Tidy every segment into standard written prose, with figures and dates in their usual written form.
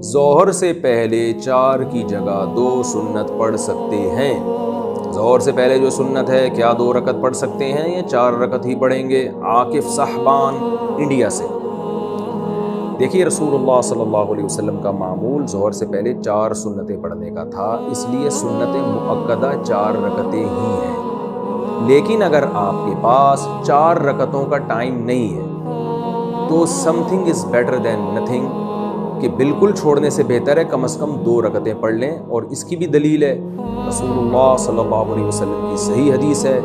ظہر سے پہلے 4 کی جگہ 2 سنت پڑھ سکتے ہیں۔ ظہر سے پہلے جو سنت ہے کیا 2 رکعت پڑھ سکتے ہیں یا 4 رکعت ہی پڑھیں گے؟ عاکف صاحبان انڈیا سے، دیکھیے رسول اللہ صلی اللہ علیہ وسلم کا معمول ظہر سے پہلے 4 سنتیں پڑھنے کا تھا، اس لیے سنت مؤکدہ 4 رکعتیں ہی ہیں۔ لیکن اگر آپ کے پاس 4 رکعتوں کا ٹائم نہیں ہے تو some thing is better than nothing, کہ بالکل چھوڑنے سے بہتر ہے کم از کم 2 رکعتیں پڑھ لیں۔ اور اس کی بھی دلیل ہے، رسول اللہ صلی اللہ علیہ وسلم کی صحیح حدیث ہے،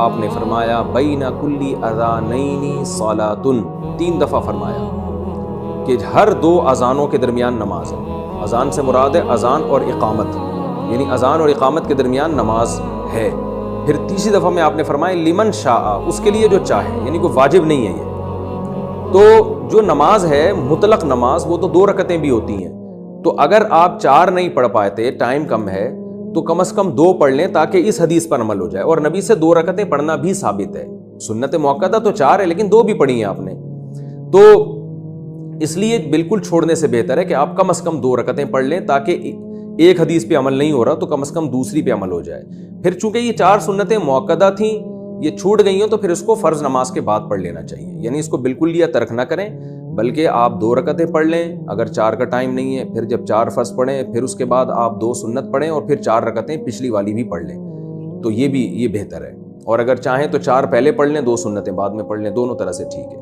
آپ نے فرمایا بین کل اذانین صلاۃ، 3 دفعہ فرمایا کہ ہر 2 اذانوں کے درمیان نماز ہے۔ اذان سے مراد ہے اذان اور اقامت، یعنی اذان اور اقامت کے درمیان نماز ہے۔ پھر تیسری دفعہ میں آپ نے فرمایا لمن شاء، اس کے لیے جو چاہے، یعنی کوئی واجب نہیں ہے یہ۔ تو جو نماز ہے مطلق نماز، وہ تو 2 رکعتیں بھی ہوتی ہیں، تو اگر آپ 4 نہیں پڑھ پاتے، ٹائم کم ہے، تو کم از کم 2 پڑھ لیں تاکہ اس حدیث پر عمل ہو جائے۔ اور نبی سے 2 رکعتیں پڑھنا بھی ثابت ہے، سنت موقدہ تو 4 ہے لیکن 2 بھی پڑھی ہیں آپ نے، تو اس لیے بالکل چھوڑنے سے بہتر ہے کہ آپ کم از کم 2 رکعتیں پڑھ لیں تاکہ ایک حدیث پہ عمل نہیں ہو رہا تو کم از کم دوسری پہ عمل ہو جائے۔ پھر چونکہ یہ 4 سنتیں موقدہ تھیں، یہ چھوٹ گئی ہوں تو پھر اس کو فرض نماز کے بعد پڑھ لینا چاہیے، یعنی اس کو بالکل لیا ترک نہ کریں، بلکہ آپ 2 رکعتیں پڑھ لیں اگر 4 کا ٹائم نہیں ہے، پھر جب 4 فرض پڑھیں پھر اس کے بعد آپ 2 سنت پڑھیں اور پھر 4 رکعتیں پچھلی والی بھی پڑھ لیں، تو یہ بہتر ہے۔ اور اگر چاہیں تو 4 پہلے پڑھ لیں، 2 سنتیں بعد میں پڑھ لیں، دونوں طرح سے ٹھیک ہے۔